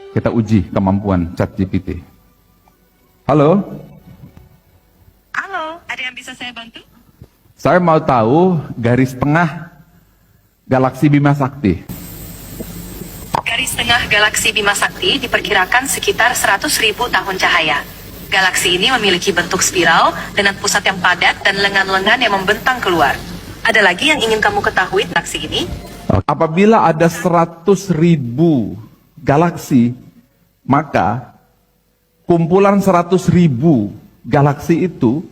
Kita uji kemampuan ChatGPT. Halo? Halo, ada yang bisa saya bantu? Saya mau tahu garis tengah galaksi Bima Sakti. Garis tengah galaksi Bima Sakti diperkirakan sekitar 100.000 tahun cahaya. Galaksi ini memiliki bentuk spiral dengan pusat yang padat dan lengan-lengan yang membentang keluar. Ada lagi yang ingin kamu ketahui tentang galaksi ini? Apabila ada 100.000 galaksi, maka kumpulan 100.000 galaksi itu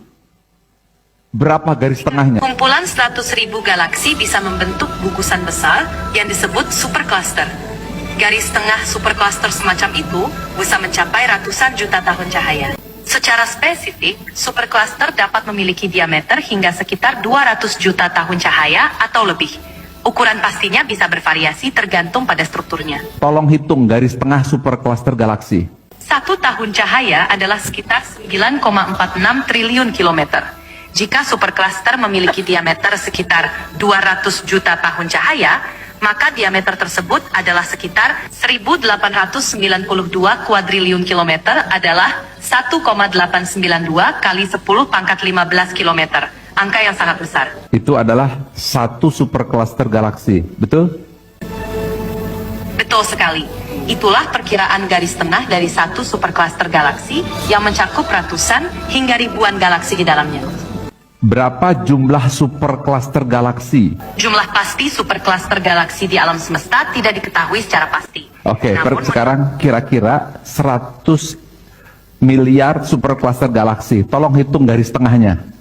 berapa garis tengahnya? Kumpulan 100.000 galaksi bisa membentuk gugusan besar yang disebut supercluster. Garis tengah supercluster semacam itu bisa mencapai ratusan juta tahun cahaya. Secara spesifik, supercluster dapat memiliki diameter hingga sekitar 200 juta tahun cahaya atau lebih. Ukuran pastinya bisa bervariasi tergantung pada strukturnya. Tolong hitung garis tengah supercluster galaksi. 1 tahun cahaya adalah sekitar 9,46 triliun kilometer. Jika supercluster memiliki diameter sekitar 200 juta tahun cahaya, maka diameter tersebut adalah sekitar 1892 kuadriliun kilometer adalah 1,892 kali 10 pangkat 15 kilometer. Angka yang sangat besar. Itu adalah satu supercluster galaksi, betul? Betul sekali. Itulah perkiraan garis tengah dari satu supercluster galaksi yang mencakup ratusan hingga ribuan galaksi di dalamnya. Berapa jumlah supercluster galaksi? Jumlah pasti supercluster galaksi di alam semesta tidak diketahui secara pasti. Oke, Namun, sekarang kira-kira 100 miliar supercluster galaksi. Tolong hitung garis tengahnya.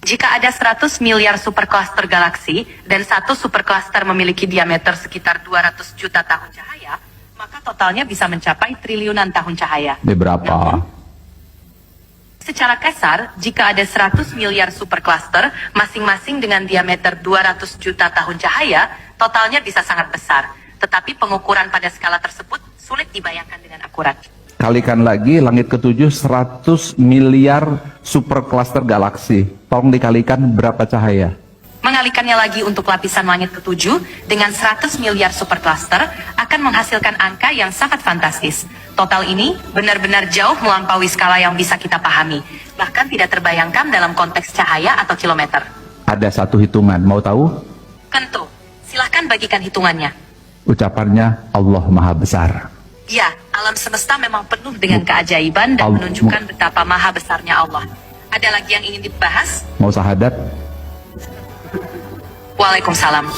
jika ada 100 miliar supercluster galaksi dan satu supercluster memiliki diameter sekitar 200 juta tahun cahaya, maka totalnya bisa mencapai triliunan tahun cahaya. Ini berapa? Namun, secara kasar, jika ada 100 miliar supercluster, masing-masing dengan diameter 200 juta tahun cahaya, totalnya bisa sangat besar. Tetapi pengukuran pada skala tersebut sulit dibayangkan dengan akurat. Kalikan lagi langit ketujuh 100 miliar supercluster galaksi. Tolong dikalikan berapa cahaya? Mengalikannya lagi untuk lapisan langit ketujuh dengan 100 miliar supercluster akan menghasilkan angka yang sangat fantastis. Total ini benar-benar jauh melampaui skala yang bisa kita pahami. Bahkan tidak terbayangkan dalam konteks cahaya atau kilometer. Ada satu hitungan, mau tahu? Tentu, silahkan bagikan hitungannya. Ucapannya Allah Maha Besar. Ya, alam semesta memang penuh dengan keajaiban dan menunjukkan betapa maha besarnya Allah. Ada lagi yang ingin dibahas? Mau syahadat? Waalaikumsalam.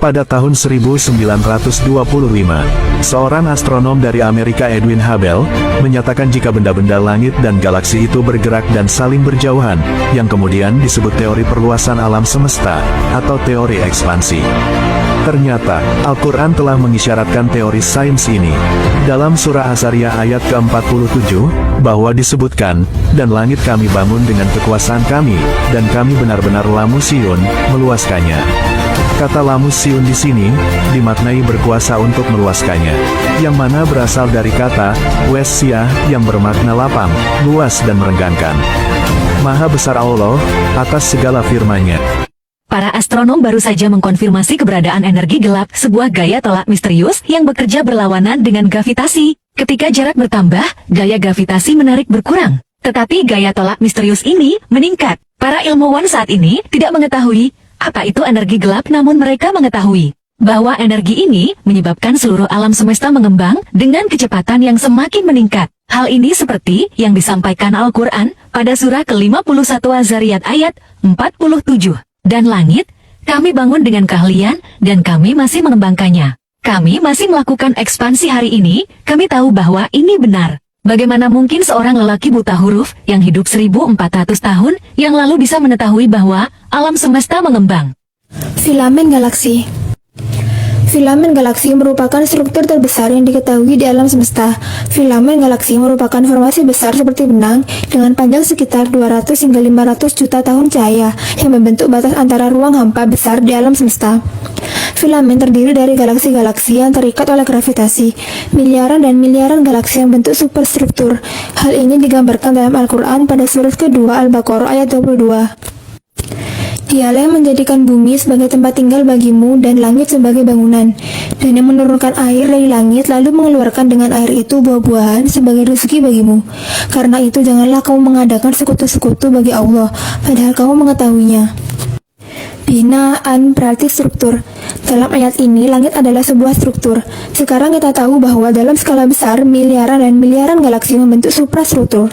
Pada tahun 1925, seorang astronom dari Amerika Edwin Hubble, menyatakan jika benda-benda langit dan galaksi itu bergerak dan saling berjauhan, yang kemudian disebut teori perluasan alam semesta, atau teori ekspansi. Ternyata, Al-Quran telah mengisyaratkan teori sains ini. Dalam surah Asariyah ayat ke-47, bahwa disebutkan, dan langit kami bangun dengan kekuasaan kami, dan kami benar-benar lamusiun, meluaskannya. Kata lamusiun di sini, dimaknai berkuasa untuk meluaskannya, yang mana berasal dari kata, wesya, yang bermakna lapang, luas dan merenggangkan. Maha besar Allah, atas segala firman-Nya. Para astronom baru saja mengkonfirmasi keberadaan energi gelap, sebuah gaya tolak misterius yang bekerja berlawanan dengan gravitasi. Ketika jarak bertambah, gaya gravitasi menarik berkurang. Tetapi gaya tolak misterius ini meningkat. Para ilmuwan saat ini tidak mengetahui apa itu energi gelap, namun mereka mengetahui bahwa energi ini menyebabkan seluruh alam semesta mengembang dengan kecepatan yang semakin meningkat. Hal ini seperti yang disampaikan Al-Quran pada surah ke-51 Az-Zariyat ayat 47. Dan langit, kami bangun dengan keahlian, dan kami masih mengembangkannya. Kami masih melakukan ekspansi hari ini, kami tahu bahwa ini benar. Bagaimana mungkin seorang lelaki buta huruf yang hidup 1400 tahun yang lalu bisa mengetahui bahwa alam semesta mengembang? Filamen galaksi. Filamen galaksi merupakan struktur terbesar yang diketahui di alam semesta. Filamen galaksi merupakan formasi besar seperti benang dengan panjang sekitar 200 hingga 500 juta tahun cahaya yang membentuk batas antara ruang hampa besar di alam semesta. Filamen terdiri dari galaksi-galaksi yang terikat oleh gravitasi, miliaran dan miliaran galaksi yang bentuk superstruktur. Hal ini digambarkan dalam Al-Quran pada surat kedua Al-Baqarah ayat 22. Dialah yang menjadikan bumi sebagai tempat tinggal bagimu dan langit sebagai bangunan, dan yang menurunkan air dari langit lalu mengeluarkan dengan air itu buah-buahan sebagai rezeki bagimu. Karena itu janganlah kamu mengadakan sekutu-sekutu bagi Allah, padahal kamu mengetahuinya. Binaan berarti struktur. Dalam ayat ini, langit adalah sebuah struktur. Sekarang kita tahu bahwa dalam skala besar, miliaran dan miliaran galaksi membentuk suprastruktur.